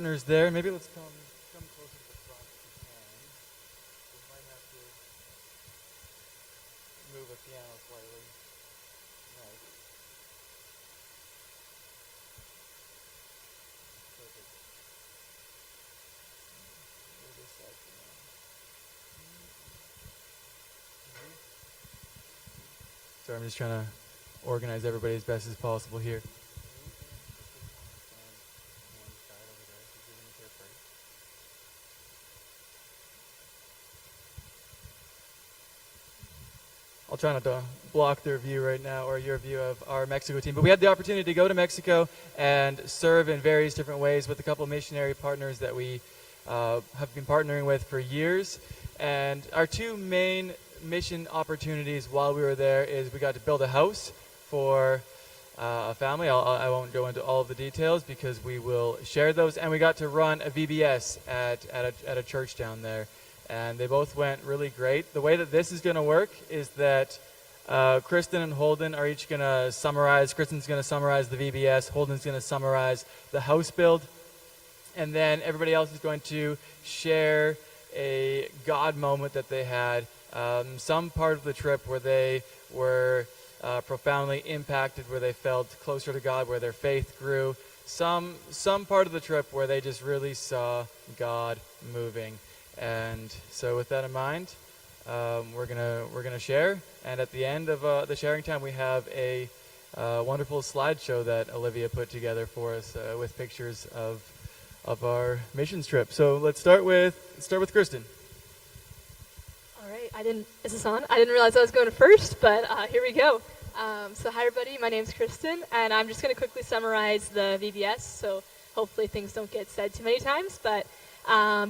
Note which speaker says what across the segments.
Speaker 1: Partners there. Maybe let's come closer to the front if you can. We might have to move a piano slightly. Nice. Perfect. Move this side for now. Sorry, I'm just trying to organize everybody as best as possible here. I'll try not to block their view right now, or your view of our Mexico team. But we had the opportunity to go to Mexico and serve in various different ways with a couple of missionary partners that we have been partnering with for years. And our two main mission opportunities while we were there is we got to build a house for a family. I won't go into all of the details because we will share those. And we got to run a VBS at a church down there. And they both went really great. The way that this is going to work is that Kristen and Holden are each going to summarize. Kristen's going to summarize the VBS. Holden's going to summarize the house build. And then everybody else is going to share a God moment that they had. Some part of the trip where they were profoundly impacted, where they felt closer to God, where their faith grew. Some part of the trip where they just really saw God moving. And so with that in mind, we're gonna share. And at the end of the sharing time, we have a wonderful slideshow that Olivia put together for us with pictures of our missions trip. So let's start with Kristen.
Speaker 2: All right, is this on? I didn't realize I was going first, but here we go. So hi everybody, my name's Kristen, and I'm just going to quickly summarize the VBS, so hopefully things don't get said too many times, but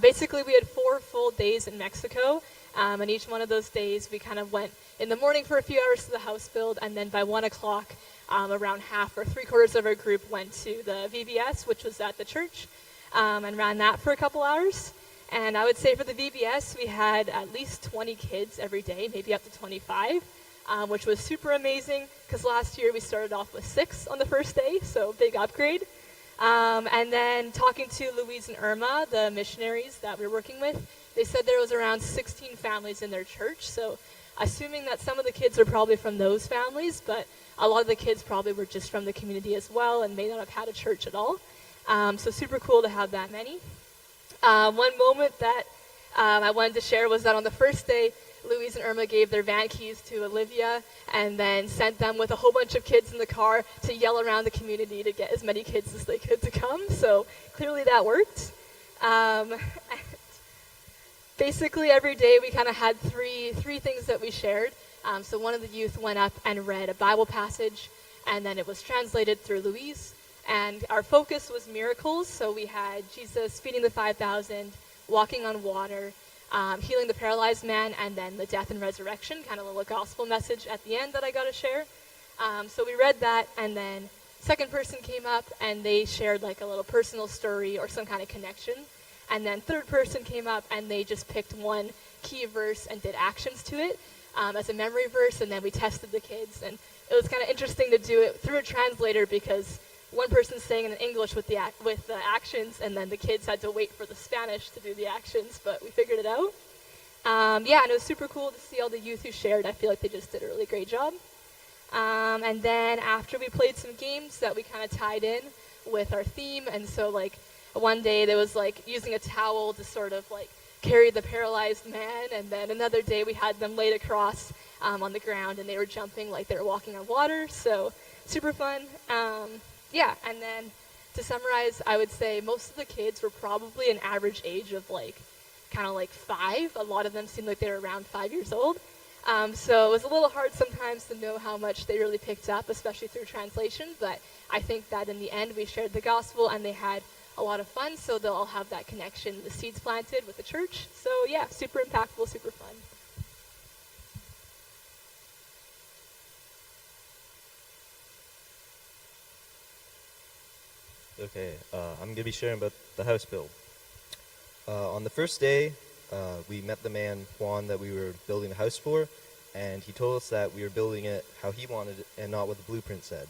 Speaker 2: basically we had 4 full days in Mexico, and each one of those days we kind of went in the morning for a few hours to the house build, and then by 1 o'clock, around half or 3/4 of our group went to the VBS, which was at the church, and ran that for a couple hours. And I would say for the VBS, we had at least 20 kids every day, maybe up to 25, which was super amazing because last year we started off with 6 on the first day, so big upgrade. And then talking to Louise and Irma, the missionaries that we were working with, they said there was around 16 families in their church, so assuming that some of the kids are probably from those families, but a lot of the kids probably were just from the community as well and may not have had a church at all. So super cool to have that many. One moment that I wanted to share was that on the first day, Louise and Irma gave their van keys to Olivia and then sent them with a whole bunch of kids in the car to yell around the community to get as many kids as they could to come. So clearly that worked. Basically every day we kind of had three things that we shared. So one of the youth went up and read a Bible passage, and then it was translated through Louise. And our focus was miracles. So we had Jesus feeding the 5,000, walking on water, healing the paralyzed man, and then the death and resurrection, kind of a little gospel message at the end that I got to share. So we read that, and then second person came up, and they shared like a little personal story or some kind of connection. And then third person came up, and they just picked one key verse and did actions to it as a memory verse, and then we tested the kids. And it was kind of interesting to do it through a translator because one person's saying in English with the actions, and then the kids had to wait for the Spanish to do the actions, but we figured it out. And it was super cool to see all the youth who shared. I feel like they just did a really great job. And then after we played some games that we kind of tied in with our theme, and so like one day there was like using a towel to sort of like carry the paralyzed man, and then another day we had them laid across on the ground, and they were jumping like they were walking on water, so super fun. And then to summarize, I would say most of the kids were probably an average age of like kind of like 5. A lot of them seemed like they were around 5 years old. So it was a little hard sometimes to know how much they really picked up, especially through translation. But I think that in the end we shared the gospel and they had a lot of fun, so they'll all have that connection, the seeds planted with the church. So yeah, super impactful, super fun.
Speaker 3: Okay, I'm going to be sharing about the house build. On the first day, we met the man, Juan, that we were building the house for, and he told us that we were building it how he wanted it and not what the blueprint said.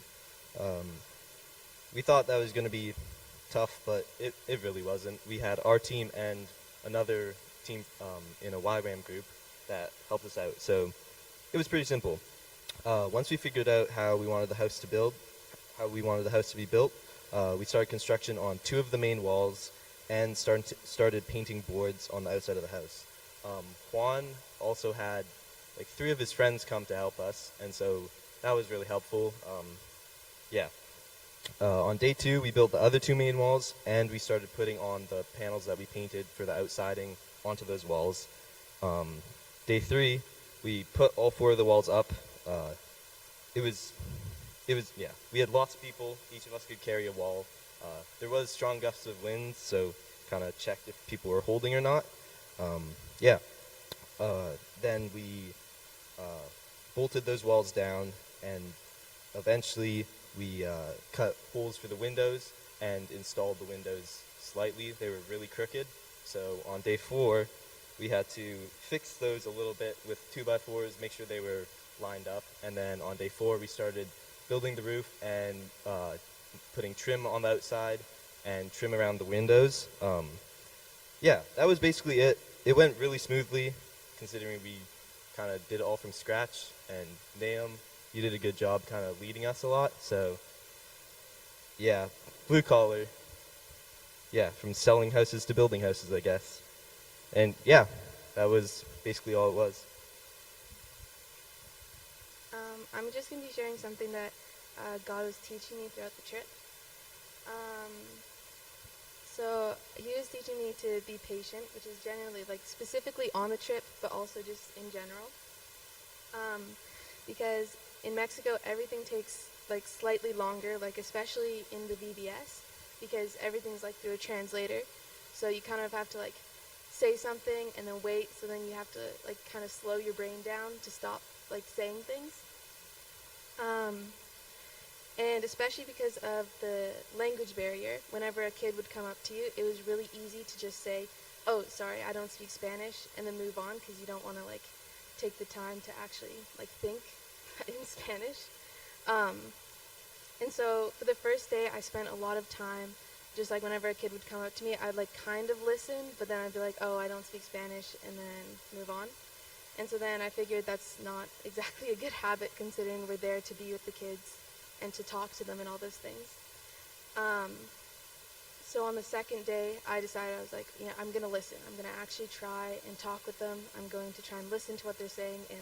Speaker 3: We thought that was going to be tough, but it really wasn't. We had our team and another team in a YWAM group that helped us out. So it was pretty simple. Once we figured out how we wanted the house to be built, we started construction on 2 of the main walls and started painting boards on the outside of the house. Juan also had like 3 of his friends come to help us, and so that was really helpful. Yeah. On day 2, we built the other 2 main walls, and we started putting on the panels that we painted for the outsiding onto those walls. Day 3, we put all 4 of the walls up. Yeah. We had lots of people. Each of us could carry a wall. There was strong gusts of wind, so kind of checked if people were holding or not. Yeah. Then we bolted those walls down, and eventually we cut holes for the windows and installed the windows slightly. They were really crooked, so on day 4 we had to fix those a little bit with 2x4s, make sure they were lined up, and then on day 4 we started building the roof and putting trim on the outside and trim around the windows. Yeah, that was basically it. It went really smoothly, considering we kind of did it all from scratch, and Nahum, you did a good job kind of leading us a lot. So yeah, blue collar. Yeah, from selling houses to building houses, I guess. And yeah, that was basically all it was.
Speaker 4: I'm just going to be sharing something that God was teaching me throughout the trip. So he was teaching me to be patient, which is generally like specifically on the trip, but also just in general. Because in Mexico, everything takes like slightly longer, like especially in the VBS, because everything's like through a translator. So you kind of have to like say something and then wait. So then you have to like kind of slow your brain down to stop like saying things. And especially because of the language barrier, whenever a kid would come up to you, it was really easy to just say, "Oh, sorry, I don't speak Spanish," and then move on, because you don't want to like take the time to actually like think in Spanish. And so for the first day, I spent a lot of time, just like whenever a kid would come up to me, I'd like kind of listen, but then I'd be like, "Oh, I don't speak Spanish," and then move on. And so then I figured that's not exactly a good habit, considering we're there to be with the kids and to talk to them and all those things. So on the second day, I decided, I was like, I'm going to listen. I'm going to actually try and talk with them. I'm going to try and listen to what they're saying and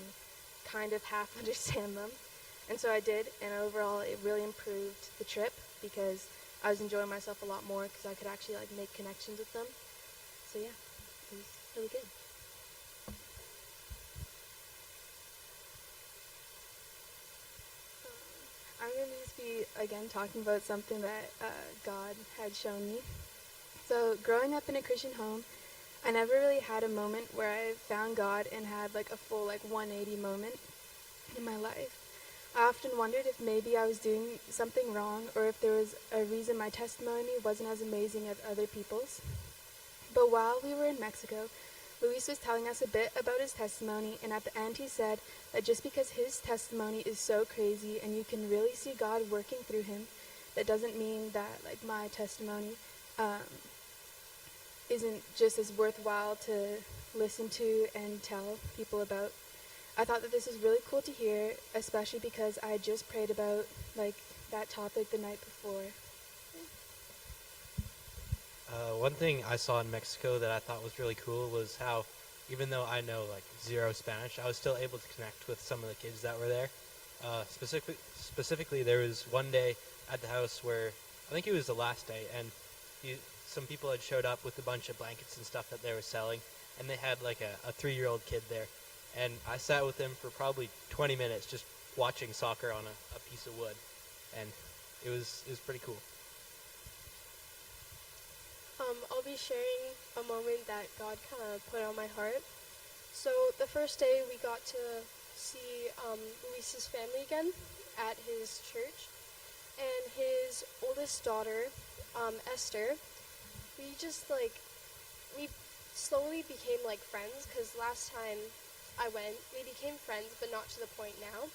Speaker 4: kind of half understand them. And so I did, and overall it really improved the trip, because I was enjoying myself a lot more, because I could actually like make connections with them. So yeah, it was really good. I'm going to just be, again, talking about something that God had shown me. So growing up in a Christian home, I never really had a moment where I found God and had like a full like 180 moment in my life. I often wondered if maybe I was doing something wrong, or if there was a reason my testimony wasn't as amazing as other people's. But while we were in Mexico, Luis was telling us a bit about his testimony, and at the end he said that just because his testimony is so crazy and you can really see God working through him, that doesn't mean that like my testimony isn't just as worthwhile to listen to and tell people about. I thought that this was really cool to hear, especially because I had just prayed about like that topic the night before.
Speaker 5: One thing I saw in Mexico that I thought was really cool was how, even though I know like zero Spanish, I was still able to connect with some of the kids that were there. Specifically, there was one day at the house where I think it was the last day, and some people had showed up with a bunch of blankets and stuff that they were selling, and they had like a 3-year-old kid there, and I sat with him for probably 20 minutes just watching soccer on a piece of wood, and it was pretty cool.
Speaker 6: I'll be sharing a moment that God kind of put on my heart. So the first day we got to see Luis's family again at his church, and his oldest daughter, Esther. We slowly became like friends, because last time I went, we became friends, but not to the point now.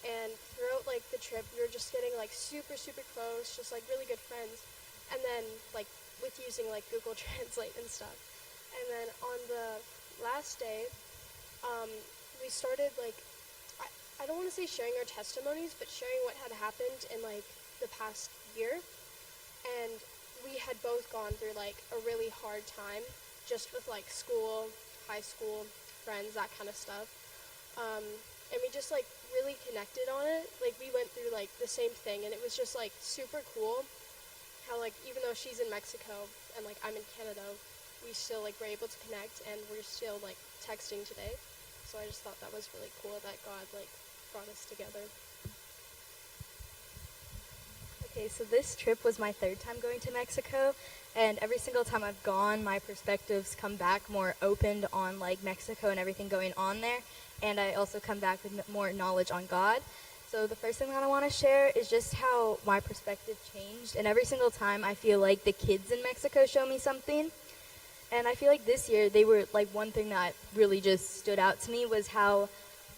Speaker 6: And throughout like the trip, we were just getting like super, super close, just like really good friends. and then like with using like Google Translate and stuff. And then on the last day, we started like, I don't want to say sharing our testimonies, but sharing what had happened in like the past year. And we had both gone through like a really hard time just with like school, high school, friends, that kind of stuff. And we just like really connected on it. Like we went through like the same thing, and it was just like super cool how like even though she's in Mexico and like I'm in Canada, we still like were able to connect, and we're still like texting today. So I just thought that was really cool that God like brought us together.
Speaker 7: Okay, so this trip was my third time going to Mexico, and every single time I've gone, my perspectives come back more opened on like Mexico and everything going on there, and I also come back with more knowledge on God. So the first thing that I want to share is just how my perspective changed, and every single time I feel like the kids in Mexico show me something. And I feel like this year they were like one thing that really just stood out to me was how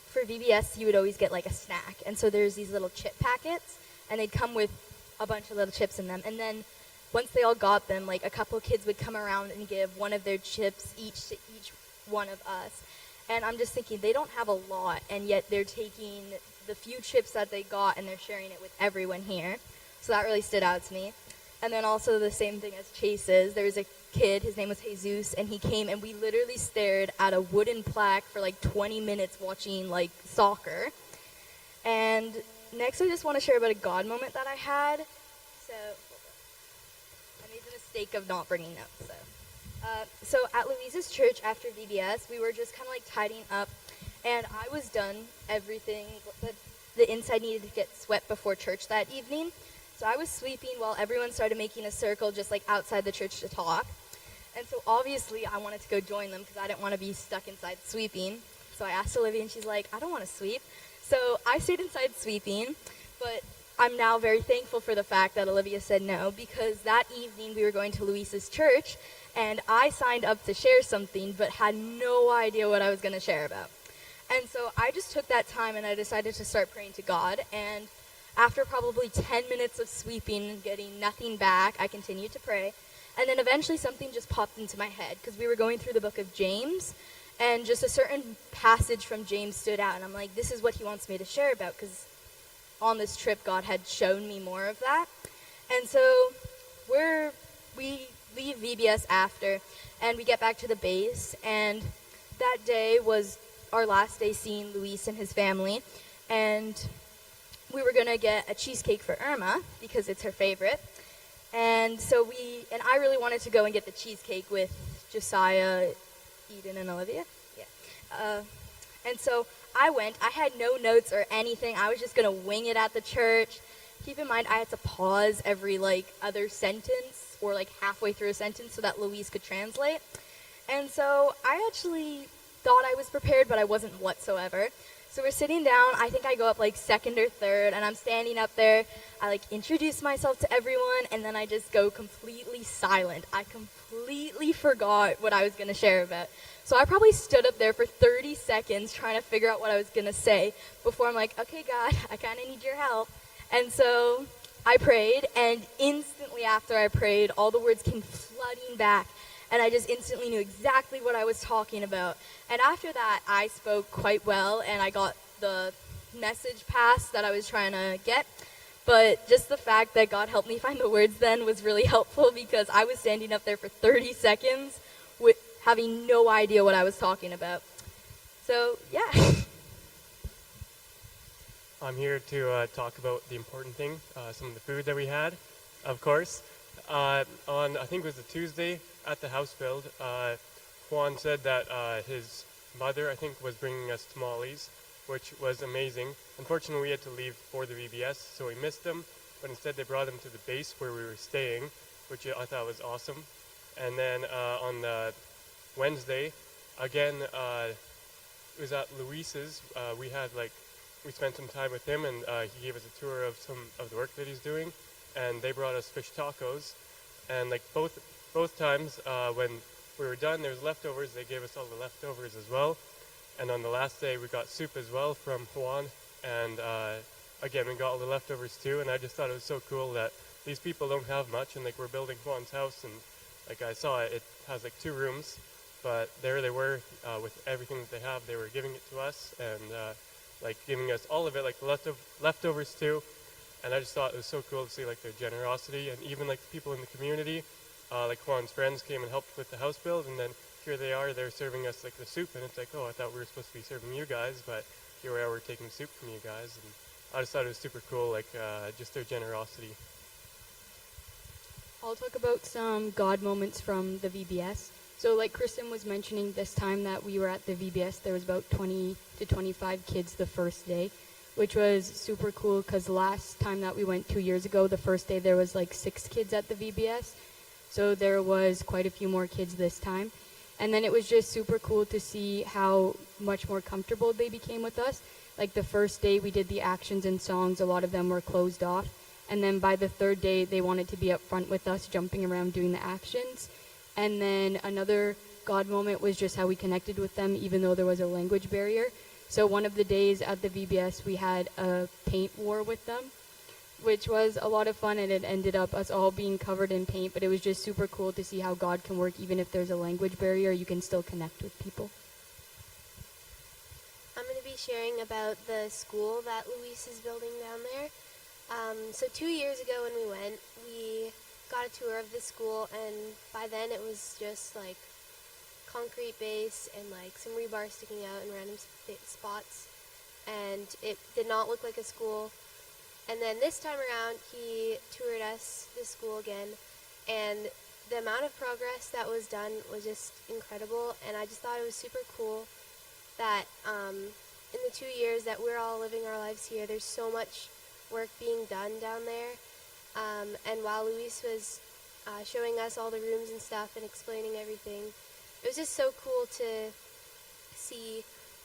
Speaker 7: for VBS you would always get like a snack. And so there's these little chip packets, and they'd come with a bunch of little chips in them. And then once they all got them, like a couple of kids would come around and give one of their chips each to each one of us. And I'm just thinking, they don't have a lot, and yet they're taking the few chips that they got and they're sharing it with everyone here. So that really stood out to me. And then also the same thing as Chase's. There was a kid, his name was Jesus, and he came and we literally stared at a wooden plaque for like 20 minutes watching like soccer. And next I just want to share about a God moment that I had. So I made the mistake of not bringing notes. So at Louise's church after VBS, we were just kind of like tidying up, and I was done everything. The inside needed to get swept before church that evening. So I was sweeping while everyone started making a circle just like outside the church to talk. And so obviously I wanted to go join them because I didn't want to be stuck inside sweeping. So I asked Olivia, and she's like, I don't want to sweep. So I stayed inside sweeping, but I'm now very thankful for the fact that Olivia said no, because that evening we were going to Luis's church, and I signed up to share something but had no idea what I was going to share about. And so I just took that time and I decided to start praying to God, and after probably 10 minutes of sweeping and getting nothing back, I continued to pray. And then eventually something just popped into my head because we were going through the book of James, and just a certain passage from James stood out. And I'm like, this is what he wants me to share about, because on this trip God had shown me more of that. And so we leave VBS after, and we get back to the base. And that day was our last day seeing Luis and his family. And we were going to get a cheesecake for Irma because it's her favorite. And so I really wanted to go and get the cheesecake with Josiah, Eden, and Olivia. Yeah. And so I went. I had no notes or anything. I was just going to wing it at the church. Keep in mind, I had to pause every other sentence or halfway through a sentence so that Louise could translate. And so I actually thought I was prepared, but I wasn't whatsoever. So we're sitting down. I think I go up second or third, and I'm standing up there. I introduce myself to everyone, and then I just go completely silent. I completely forgot what I was going to share about. So I probably stood up there for 30 seconds trying to figure out what I was going to say before I'm like, okay, God, I kind of need your help. And so I prayed, and instantly after I prayed, all the words came flooding back. And I just instantly knew exactly what I was talking about. And after that, I spoke quite well, and I got the message passed that I was trying to get. But just the fact that God helped me find the words then was really helpful, because I was standing up there for 30 seconds with having no idea what I was talking about. So, yeah.
Speaker 8: I'm here to talk about the important thing, some of the food that we had, of course. I think it was a Tuesday at the house build, Juan said that his mother, I think, was bringing us tamales, which was amazing. Unfortunately, we had to leave for the VBS, so we missed them, but instead they brought them to the base where we were staying, which I thought was awesome. And then on the Wednesday, again, it was at Luis's. We spent some time with him, and he gave us a tour of some of the work that he's doing, and they brought us fish tacos. And both times when we were done, there was leftovers. They gave us all the leftovers as well. And on the last day, we got soup as well from Juan. And again, we got all the leftovers too. And I just thought it was so cool that these people don't have much, and like we're building Juan's house, and like I saw it has like 2 rooms, but there they were with everything that they have. They were giving it to us and like giving us all of it, like leftovers too. And I just thought it was so cool to see like their generosity, and even like the people in the community, like Juan's friends came and helped with the house build, and then here they are, they're serving us like the soup, and it's like, oh, I thought we were supposed to be serving you guys, but here we are, we're taking soup from you guys, and I just thought it was super cool, like just their generosity.
Speaker 9: I'll talk about some God moments from the VBS. So like Kristen was mentioning, this time that we were at the VBS, there was about 20 to 25 kids the first day, which was super cool because last time that we went 2 years ago, the first day there was like 6 kids at the VBS. So there was quite a few more kids this time. And then it was just super cool to see how much more comfortable they became with us. Like the first day we did the actions and songs, a lot of them were closed off. And then by the 3rd day, they wanted to be up front with us, jumping around doing the actions. And then another God moment was just how we connected with them, even though there was a language barrier. So one of the days at the VBS, we had a paint war with them, which was a lot of fun, and it ended up us all being covered in paint, but it was just super cool to see how God can work. Even if there's a language barrier, you can still connect with people.
Speaker 10: I'm going to be sharing about the school that Luis is building down there. So 2 years ago when we went, we got a tour of the school, and by then it was just like concrete base and like some rebar sticking out in random spots, and it did not look like a school. And then this time around he toured us the school again, and the amount of progress that was done was just incredible, and I just thought it was super cool that in the 2 years that we're all living our lives here, there's so much work being done down there. And while Luis was showing us all the rooms and stuff and explaining everything, it was just so cool to see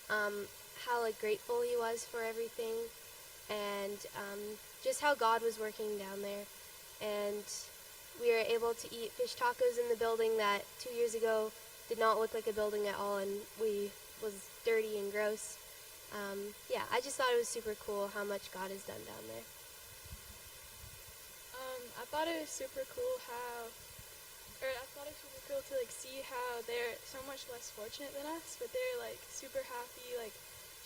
Speaker 10: how like grateful he was for everything, and just how God was working down there. And we were able to eat fish tacos in the building that 2 years ago did not look like a building at all, and was dirty and gross. Yeah, I just thought it was super cool how much God has done down there.
Speaker 4: I thought it was super cool to like see how they're so much less fortunate than us, but they're like super happy, like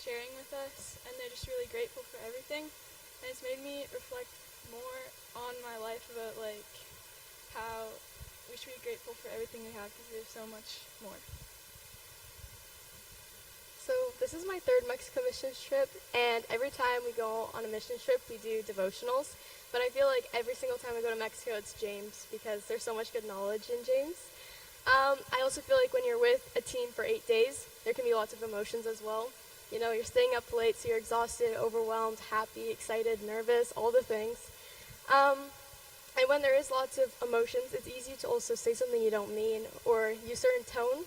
Speaker 4: sharing with us, and they're just really grateful for everything. And it's made me reflect more on my life about like how we should be grateful for everything we have because there's so much more.
Speaker 2: So this is my 3rd Mexico missions trip, and every time we go on a missions trip, we do devotionals. But I feel like every single time we go to Mexico, it's James, because there's so much good knowledge in James. I also feel like when you're with a team for 8 days, there can be lots of emotions as well. You know, you're staying up late, so you're exhausted, overwhelmed, happy, excited, nervous, all the things. And when there is lots of emotions, it's easy to also say something you don't mean or use certain tone.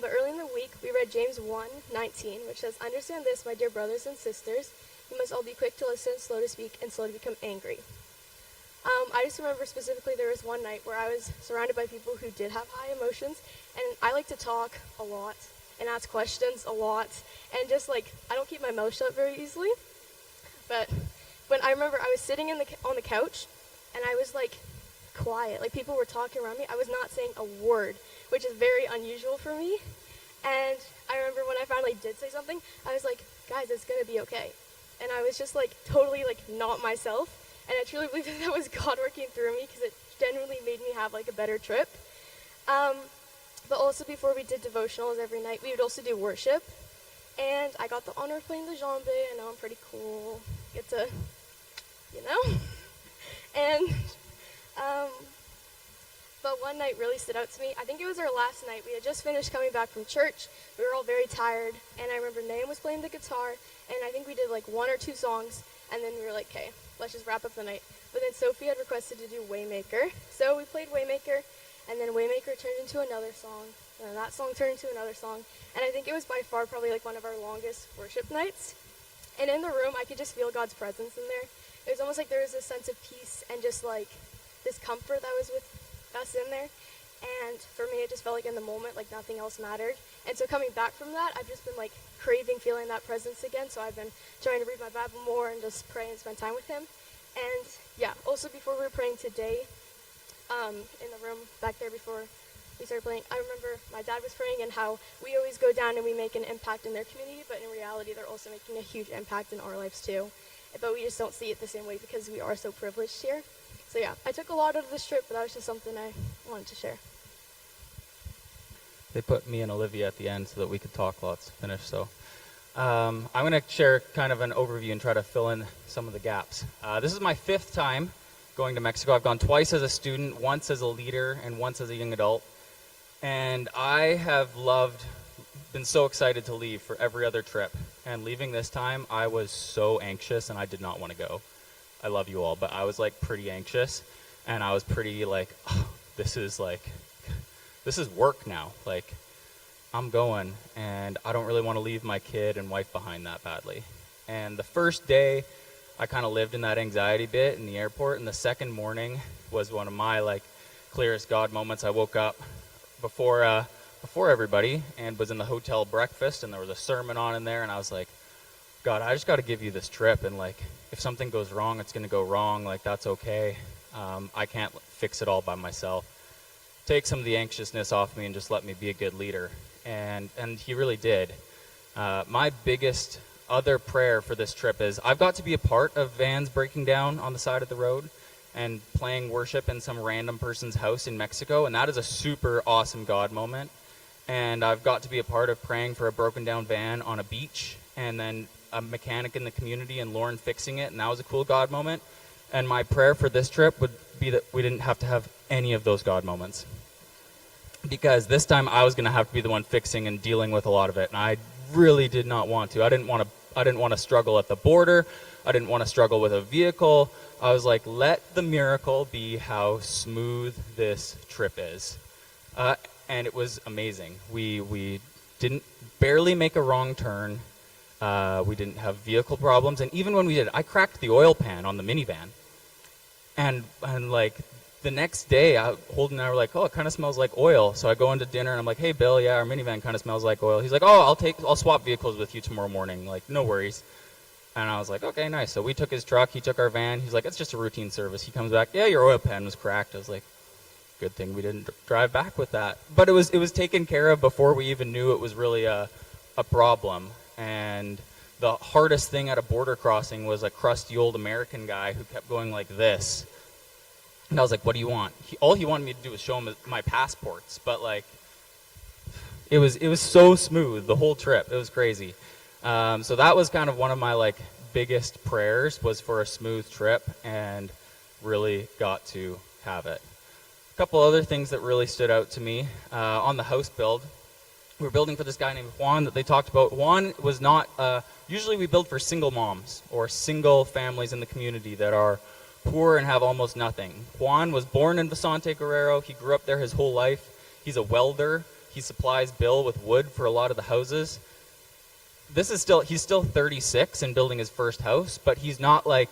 Speaker 2: But early in the week, we read James 1:19, which says, "Understand this, my dear brothers and sisters, you must all be quick to listen, slow to speak, and slow to become angry." I just remember specifically there was one night where I was surrounded by people who did have high emotions, and I like to talk a lot and ask questions a lot, and just like, I don't keep my mouth shut very easily. But when I remember I was sitting on the couch, and I was like quiet, like people were talking around me, I was not saying a word, which is very unusual for me. And I remember when I finally did say something, I was like, guys, it's gonna be okay. And I was just like totally like not myself. And I truly believe that was God working through me, because it genuinely made me have like a better trip. But also before we did devotionals every night, we would also do worship. And I got the honor of playing the djembe. I know I'm pretty cool. Get to, you know? And, but one night really stood out to me. I think it was our last night. We had just finished coming back from church. We were all very tired. And I remember Nahum was playing the guitar. And I think we did like 1 or 2 songs. And then we were like, okay, let's just wrap up the night. But then Sophie had requested to do Waymaker. So we played Waymaker. And then Waymaker turned into another song. And then that song turned into another song. And I think it was by far probably like one of our longest worship nights. And in the room, I could just feel God's presence in there. It was almost like there was a sense of peace and just like this comfort that was with us in there. And for me, it just felt like in the moment, like nothing else mattered. And so coming back from that, I've just been like craving feeling that presence again. So I've been trying to read my Bible more and just pray and spend time with him.
Speaker 11: And yeah, also before we were praying today, in the room back there before we started playing, I remember my dad was praying and how we always go down and we make an impact in their community, but in reality they're also making a huge impact in our lives too. But we just don't see it the same way because we are so privileged here. So yeah, I took a lot out of this trip, but that was just something I wanted to share.
Speaker 1: They put me and Olivia at the end so that we could talk lots finish. So I'm going to share kind of an overview and try to fill in some of the gaps. This is my 5th time going to Mexico. I've gone twice as a student, once as a leader, and once as a young adult. And I have been so excited to leave for every other trip. And leaving this time, I was so anxious and I did not want to go. I love you all, but I was like pretty anxious. And I was pretty like, oh, this is work now. Like, I'm going and I don't really want to leave my kid and wife behind that badly. And the first day, I kind of lived in that anxiety bit in the airport. And the second morning was one of my like clearest God moments. I woke up before everybody and was in the hotel breakfast, and there was a sermon on in there, and I was like, God, I just got to give you this trip, and like if something goes wrong, it's going to go wrong. Like, that's okay. I can't fix it all by myself. Take some of the anxiousness off me and just let me be a good leader. And he really did. My biggest other prayer for this trip is I've got to be a part of vans breaking down on the side of the road and playing worship in some random person's house in Mexico, and that is a super awesome God moment. And I've got to be a part of praying for a broken down van on a beach, and then a mechanic in the community and Lauren fixing it, and that was a cool God moment. And my prayer for this trip would be that we didn't have to have any of those God moments, because this time I was going to have to be the one fixing and dealing with a lot of it, and I really did not want to. I didn't want to struggle at the border. I didn't want to struggle with a vehicle. I was like, let the miracle be how smooth this trip is. And it was amazing. We didn't barely make a wrong turn. We didn't have vehicle problems. And even when we did, I cracked the oil pan on the minivan. And like the next day, Holden and I were like, oh, it kind of smells like oil. So I go into dinner and I'm like, hey, Bill, yeah, our minivan kind of smells like oil. He's like, oh, I'll swap vehicles with you tomorrow morning. Like, no worries. And I was like, okay, nice. So we took his truck. He took our van. He's like, it's just a routine service. He comes back, yeah, your oil pan was cracked. I was like, good thing we didn't drive back with that. But it was taken care of before we even knew it was really a problem. And the hardest thing at a border crossing was a crusty old American guy who kept going like this. And I was like, what do you want? All he wanted me to do was show him my passports. But like, it was so smooth the whole trip. It was crazy. So that was kind of one of my like biggest prayers, was for a smooth trip, and really got to have it. A couple other things that really stood out to me on the house build. We were building for this guy named Juan that they talked about. Juan was not, usually we build for single moms or single families in the community that are poor and have almost nothing. Juan was born in Vicente Guerrero. He grew up there his whole life. He's a welder. He supplies Bill with wood for a lot of the houses. He's still 36 and building his first house, but he's not like,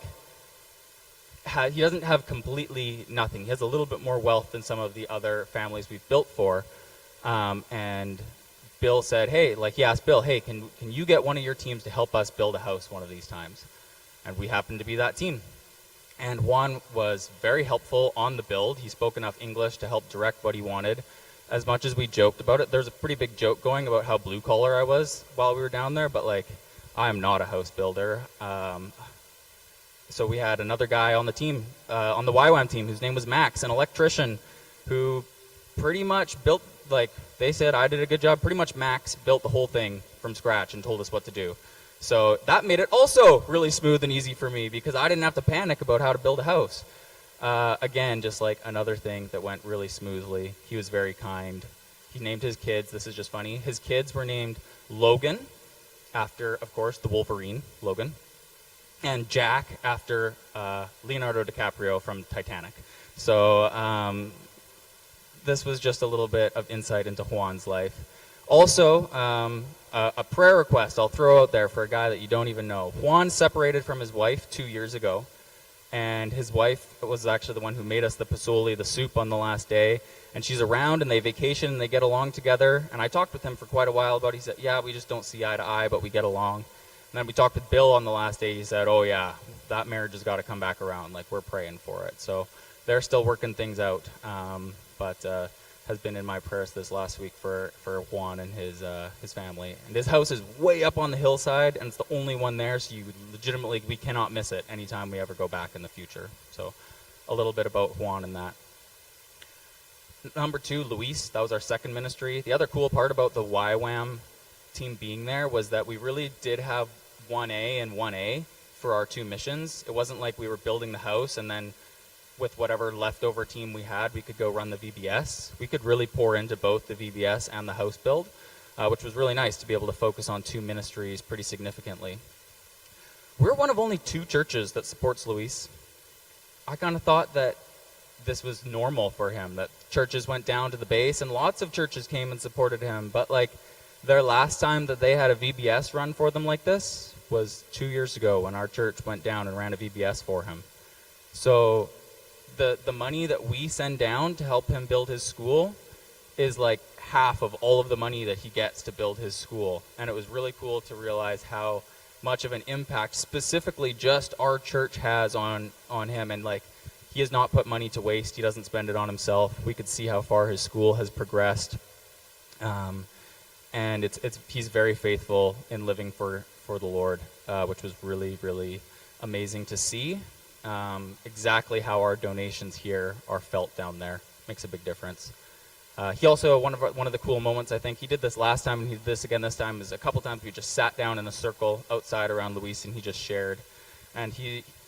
Speaker 1: he doesn't have completely nothing. He has a little bit more wealth than some of the other families we've built for. And Bill said, hey, like he asked Bill, hey, can you get one of your teams to help us build a house one of these times? And we happened to be that team. And Juan was very helpful on the build. He spoke enough English to help direct what he wanted. As much as we joked about it, there's a pretty big joke going about how blue collar I was while we were down there, but like, I am not a house builder. So we had another guy on the team, on the YWAM team, whose name was Max, an electrician who pretty much built, like they said I did a good job, pretty much Max built the whole thing from scratch and told us what to do. So that made it also really smooth and easy for me, because I didn't have to panic about how to build a house. Again, just like another thing that went really smoothly. He was very kind. He named his kids, this is just funny, his kids were named Logan, after, of course, the Wolverine, Logan, and Jack, after Leonardo DiCaprio from Titanic. So this was just a little bit of insight into Juan's life. Also, a prayer request I'll throw out there for a guy that you don't even know. Juan separated from his wife 2 years ago, and his wife was actually the one who made us the pozole, the soup, on the last day. And she's around, and they vacation, and they get along together. And I talked with him for quite a while about it. He said, yeah, we just don't see eye to eye, but we get along.
Speaker 12: And then we talked with Bill on the last day. He said, oh yeah, that marriage has got to come back around. Like, we're praying for it. So they're still working things out, but has been in my prayers this last week for Juan and his family. And his house is way up on the hillside, and it's the only one there, so we cannot miss it anytime we ever go back in the future. So a little bit about Juan and that. Number 2, Luis. That was our second ministry. The other cool part about the YWAM team being there was that we really did have 1A and 1A for our 2 missions. It wasn't like we were building the house and then with whatever leftover team we had, we could go run the VBS. We could really pour into both the VBS and the house build, which was really nice to be able to focus on 2 ministries pretty significantly. We're one of only 2 churches that supports Luis. I kind of thought that this was normal for him, that churches went down to the base, and lots of churches came and supported him, but like their last time that they had a VBS run for them like this was 2 years ago when our church went down and ran a VBS for him. So the money that we send down to help him build his school is like half of all of the money that he gets to build his school. And it was really cool to realize how much of an impact specifically just our church has on him. And like, he has not put money to waste. He doesn't spend it on himself. We could see how far his school has progressed. And he's very faithful in living for the Lord, which was really, really amazing to see. Exactly how our donations here are felt down there makes a big difference. He also, one of the cool moments, I think, he did this last time and he did this again this time, is a couple times we just sat down in a circle outside around Luis and he just shared. And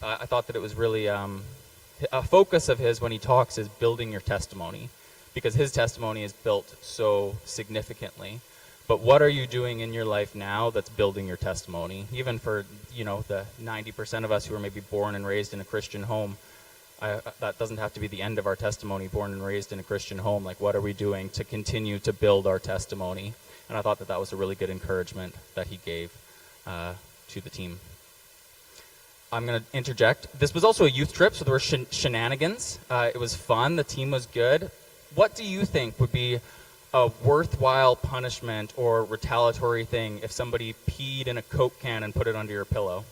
Speaker 12: I thought that it was really, a focus of his when he talks is building your testimony, because his testimony is built so significantly. But what are you doing in your life now that's building your testimony? Even for, the 90% of us who are maybe born and raised in a Christian home, that doesn't have to be the end of our testimony, born and raised in a Christian home. Like, what are we doing to continue to build our testimony? And I thought that was a really good encouragement that he gave to the team. I'm going to interject. This was also a youth trip, so there were shenanigans. It was fun. The team was good. What do you think would be a worthwhile punishment or retaliatory thing if somebody peed in a Coke can and put it under your pillow?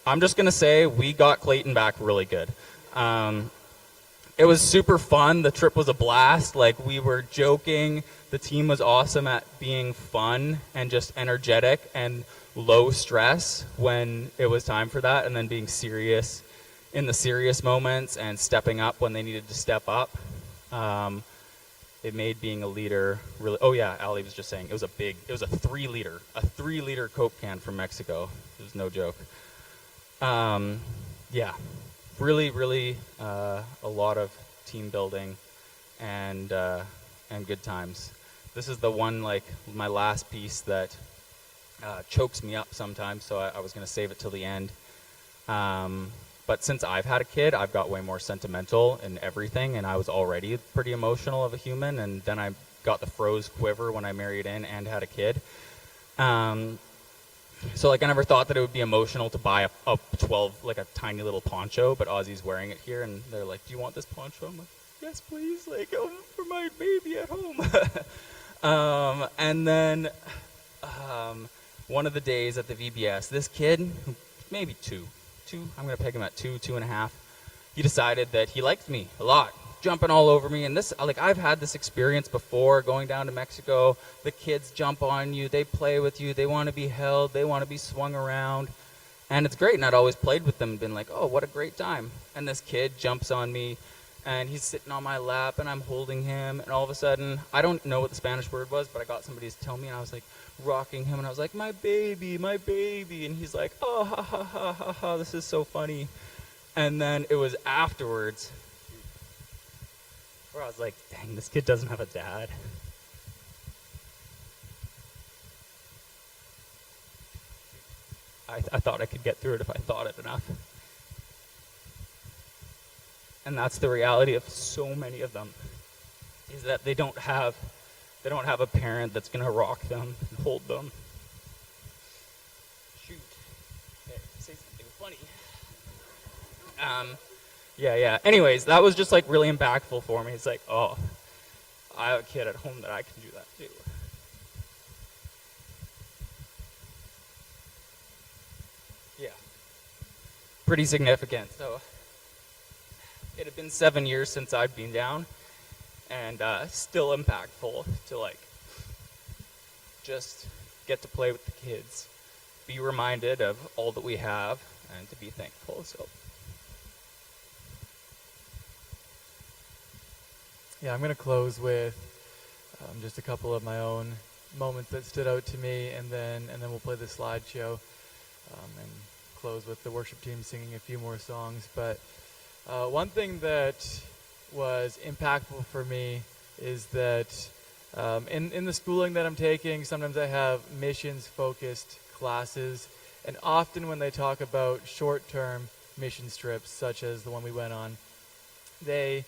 Speaker 12: I'm just going to say we got Clayton back really good. It was super fun. The trip was a blast. Like, we were joking. The team was awesome at being fun and just energetic and low stress when it was time for that, and then being serious in the serious moments and stepping up when they needed to step up. It made being a leader really, oh yeah, Ali was just saying, it was a 3-liter Coke can from Mexico. It was no joke. Yeah, really, really a lot of team building and good times. This is the one, like, my last piece that chokes me up sometimes, so I was going to save it till the end. But since I've had a kid, I've got way more sentimental in everything, and I was already pretty emotional of a human, and then I got the froze quiver when I married in and had a kid. So, like, I never thought that it would be emotional to buy a 12, like a tiny little poncho, but Ozzy's wearing it here, and they're like, do you want this poncho? I'm like, yes, please, like, for my baby at home. And then one of the days at the VBS, this kid, maybe two, I'm going to peg him at 2.5, he decided that he liked me a lot, jumping all over me. And this, like, I've had this experience before going down to Mexico. The kids jump on you, they play with you, they want to be held, they want to be swung around. And it's great, and I'd always played with them and been like, oh, what a great time. And this kid jumps on me, and he's sitting on my lap, and I'm holding him, and all of a sudden, I don't know what the Spanish word was, but I got somebody to tell me, and I was like rocking him, and I was like, my baby, and he's like, oh, ha, ha, ha, ha, ha, this is so funny. And then it was afterwards where I was like, dang, this kid doesn't have a dad. I thought I could get through it if I thought it enough. And that's the reality of so many of them, is that they don't have a parent that's going to rock them and hold them. Shoot. There, say something funny. Yeah. Anyways, that was just like really impactful for me. It's like, oh, I have a kid at home that I can do that too. pretty significant. So it had been 7 years since I'd been down, and still impactful to like just get to play with the kids, be reminded of all that we have, and to be thankful. So
Speaker 1: yeah, I'm going to close with just a couple of my own moments that stood out to me, and then we'll play the slideshow and close with the worship team singing a few more songs. But one thing that was impactful for me is that in the schooling that I'm taking, sometimes I have missions-focused classes, and often when they talk about short-term mission trips, such as the one we went on, they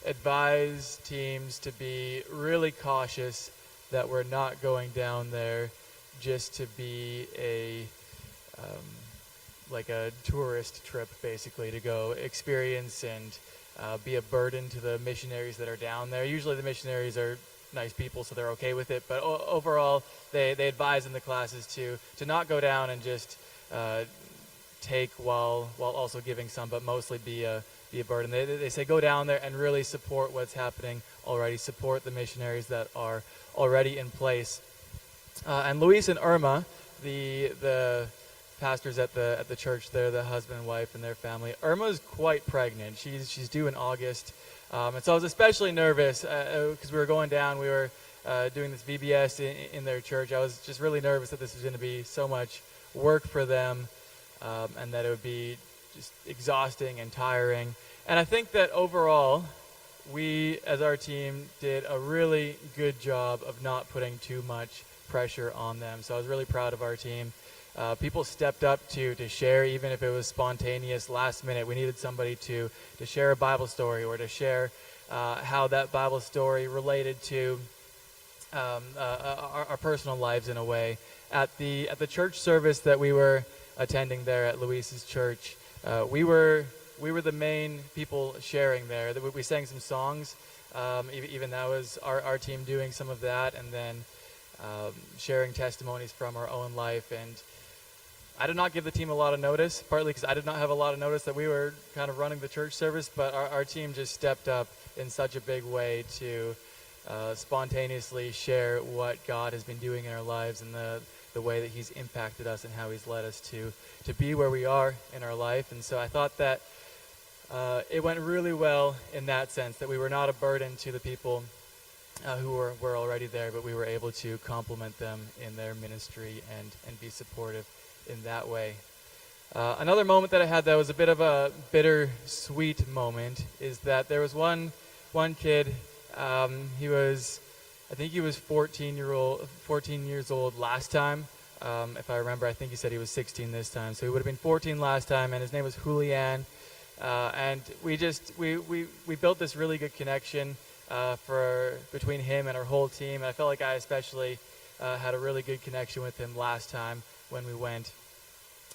Speaker 1: advise teams to be really cautious that we're not going down there just to be like a tourist trip, basically, to go experience and be a burden to the missionaries that are down there. Usually the missionaries are nice people, so they're okay with it, but overall they advise in the classes to not go down and just take while also giving some, but mostly be a burden. They say go down there and really support what's happening already, support the missionaries that are already in place. And Luis and Irma, the pastors at the church there, the husband and wife and their family. Irma's quite pregnant. She's due in August. And so I was especially nervous because we were going down. We were doing this VBS in their church. I was just really nervous that this was going to be so much work for them and that it would be just exhausting and tiring. And I think that overall, we as our team did a really good job of not putting too much pressure on them. So I was really proud of our team. People stepped up to share, even if it was spontaneous, last minute. We needed somebody to share a Bible story or to share how that Bible story related to our personal lives in a way. At the church service that we were attending there at Luis's church, we were the main people sharing there. We sang some songs. Even that was our team doing some of that, and then sharing testimonies from our own life. And I did not give the team a lot of notice, partly because I did not have a lot of notice that we were kind of running the church service, but our team just stepped up in such a big way to spontaneously share what God has been doing in our lives and the way that he's impacted us and how he's led us to be where we are in our life. And so I thought that it went really well in that sense, that we were not a burden to the people who were already there, but we were able to complement them in their ministry and be supportive in that way. Another moment that I had that was a bit of a bittersweet moment is that there was one kid. I think he was 14 years old last time. If I remember, I think he said he was 16 this time. So he would have been 14 last time, and his name was Julian. And we built this really good connection between him and our whole team. And I felt like I especially had a really good connection with him last time when we went.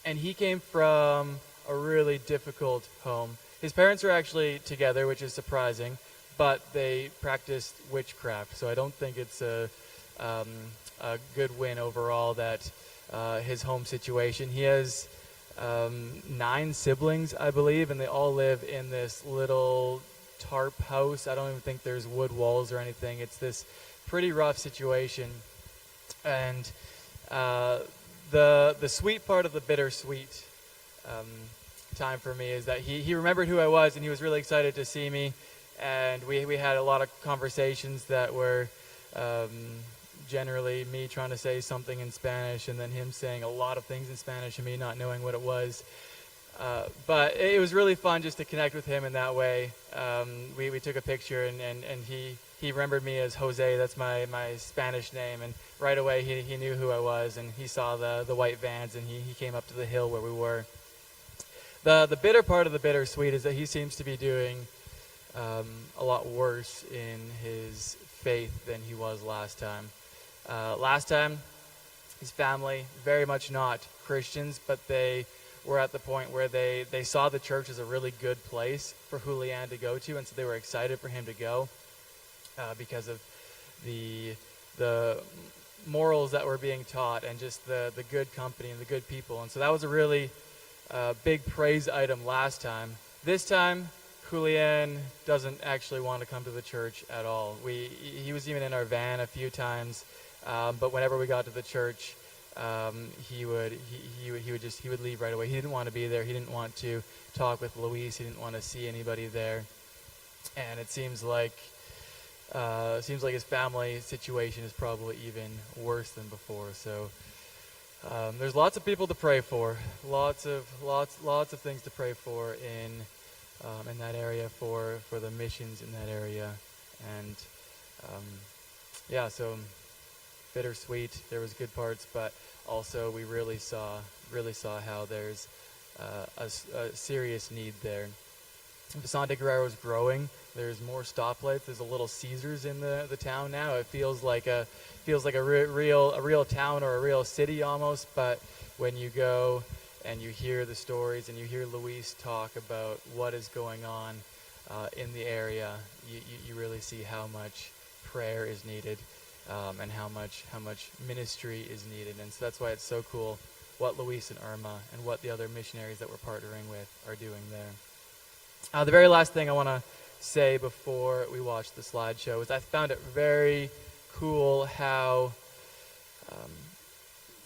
Speaker 1: And he came from a really difficult home. His parents are actually together, which is surprising, but they practiced witchcraft. So I don't think it's a good win overall that his home situation. He has 9 siblings, I believe, and they all live in this little tarp house. I don't even think there's wood walls or anything. It's this pretty rough situation. And the sweet part of the bittersweet time for me is that he remembered who I was, and he was really excited to see me. And we had a lot of conversations that were generally me trying to say something in Spanish and then him saying a lot of things in Spanish and me not knowing what it was. But it was really fun just to connect with him in that way. We took a picture and he remembered me as Jose. That's my Spanish name. And right away he knew who I was, and he saw the white vans, and he came up to the hill where we were. The bitter part of the bittersweet is that he seems to be doing a lot worse in his faith than he was last time. Last time, his family, very much not Christians, but they were at the point where they saw the church as a really good place for Julian to go to, and so they were excited for him to go because of the morals that were being taught and just the good company and the good people. And so that was a really big praise item last time. This time, Julian doesn't actually want to come to the church at all. He was even in our van a few times, but whenever we got to the church, he would leave right away. He didn't want to be there. He didn't want to talk with Luis. He didn't want to see anybody there. And it seems like his family situation is probably even worse than before. So there's lots of people to pray for. Lots of things to pray for in that area, for the missions in that area. And so bittersweet. There was good parts, but also we really saw how there's a serious need there. Vicente Guerrero is growing. There's more stoplights. There's a Little Caesars in the town now. It feels like a real town or a real city almost. But when you go and you hear the stories and you hear Luis talk about what is going on in the area, you really see how much prayer is needed and how much ministry is needed. And so that's why it's so cool what Luis and Irma and what the other missionaries that we're partnering with are doing there. The very last thing I want to say before we watch the slideshow is I found it very cool how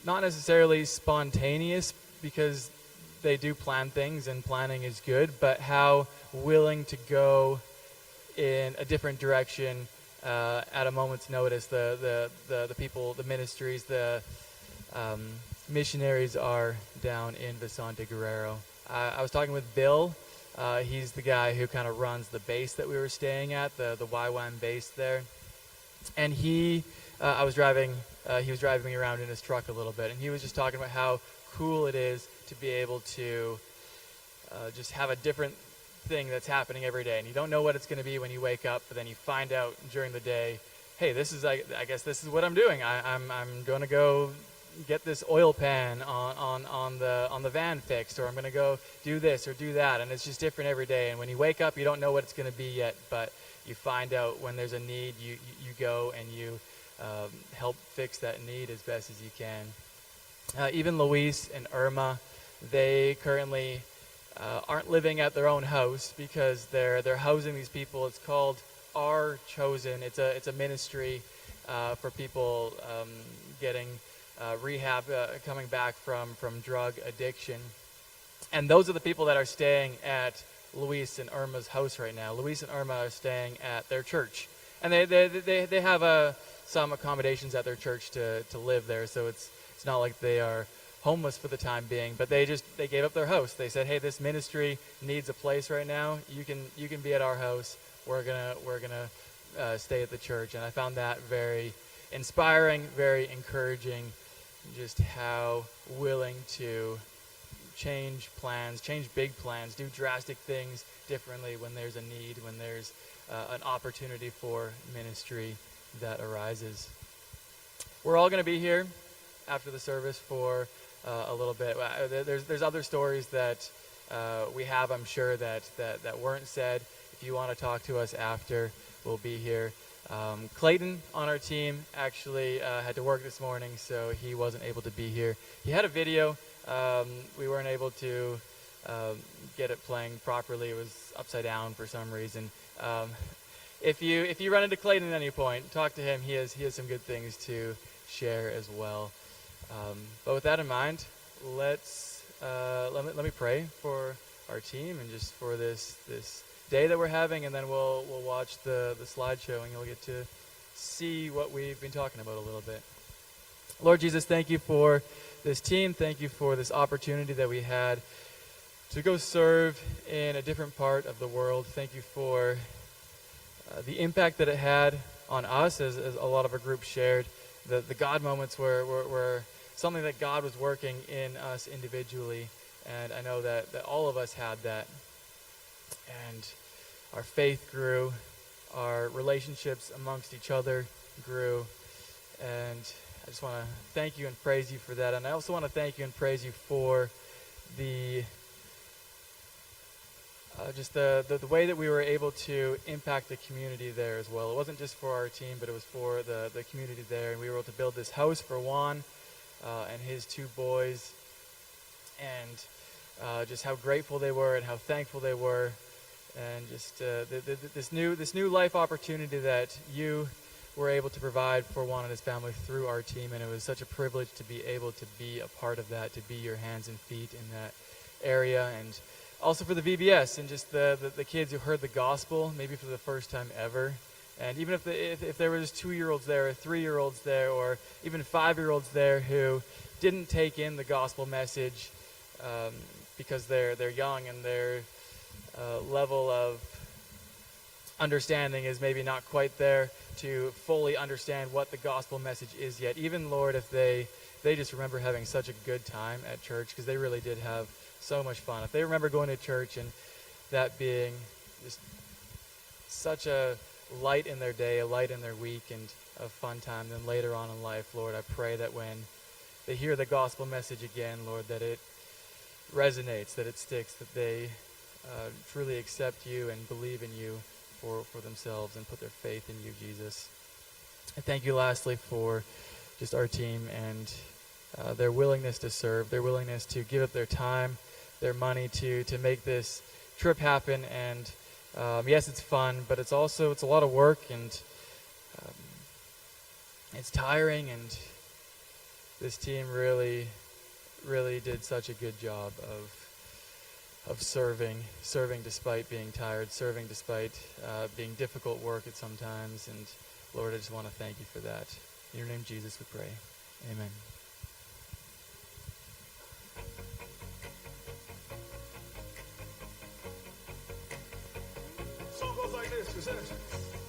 Speaker 1: not necessarily spontaneous, because they do plan things and planning is good, but how willing to go in a different direction at a moment's notice the people, the ministries, the missionaries are down in Vicente Guerrero. I was talking with Bill. He's the guy who kind of runs the base that we were staying at, the YWAM base there. And he was driving me around in his truck a little bit, and he was just talking about how cool it is to be able to just have a different thing that's happening every day. And you don't know what it's going to be when you wake up, but then you find out during the day, hey, I guess this is what I'm doing. I'm going to go get this oil pan on the van fixed, or I'm going to go do this or do that, and it's just different every day. And when you wake up, you don't know what it's going to be yet, but you find out when there's a need, you go and you help fix that need as best as you can. Even Luis and Irma, they currently aren't living at their own house because they're housing these people. It's called Our Chosen. It's a ministry for people getting rehab, coming back from drug addiction. And those are the people that are staying at Luis and Irma's house right now. Luis and Irma are staying at their church. And they have some accommodations at their church to live there, so it's not like they are homeless for the time being, but they gave up their house. They said, hey, this ministry needs a place right now. You can be at our house. We're gonna stay at the church. And I found that very inspiring, very encouraging, just how willing to change plans, change big plans, do drastic things differently when there's a need, when there's an opportunity for ministry that arises. We're all going to be here after the service for a little bit. There's other stories that we have, I'm sure, that weren't said. If you want to talk to us after, we'll be here. Clayton on our team actually had to work this morning, so he wasn't able to be here. He had a video. We weren't able to get it playing properly. It was upside down for some reason. If you run into Clayton at any point, talk to him. He has some good things to share as well. But with that in mind, let me pray for our team and just for this day that we're having, and then we'll watch the slideshow and you'll get to see what we've been talking about a little bit. Lord Jesus, thank you for this team. Thank you for this opportunity that we had to go serve in a different part of the world. Thank you for the impact that it had on us, as a lot of our group shared. The God moments were something that God was working in us individually, and I know that all of us had that. And our faith grew, our relationships amongst each other grew, and I just want to thank you and praise you for that. And I also want to thank you and praise you for the way that we were able to impact the community there as well. It wasn't just for our team, but it was for the community there, and we were able to build this house for Juan and his two boys. And just how grateful they were and how thankful they were, and just this new life opportunity that you were able to provide for Juan and his family through our team. And it was such a privilege to be able to be a part of that, to be your hands and feet in that area, and also for the VBS and just the kids who heard the gospel maybe for the first time ever. And even if there was 2-year-olds there, or 3-year-olds there, or even 5-year-olds there who didn't take in the gospel message because they're young and their level of understanding is maybe not quite there to fully understand what the gospel message is yet. Even, Lord, if they just remember having such a good time at church, because they really did have so much fun. If they remember going to church and that being just such a light in their day, a light in their week, and a fun time, then later on in life, Lord, I pray that when they hear the gospel message again, Lord, that it resonates, that it sticks, that they truly accept you and believe in you for themselves and put their faith in you, Jesus. I thank you lastly for just our team and their willingness to serve, their willingness to give up their time, their money to make this trip happen. And yes, it's fun, but it's a lot of work, and it's tiring, and this team really did such a good job of serving despite being tired, serving despite being difficult work at sometimes. And Lord, I just want to thank you for that. In your name, Jesus, we pray. Amen.
Speaker 13: Song goes like this, present it.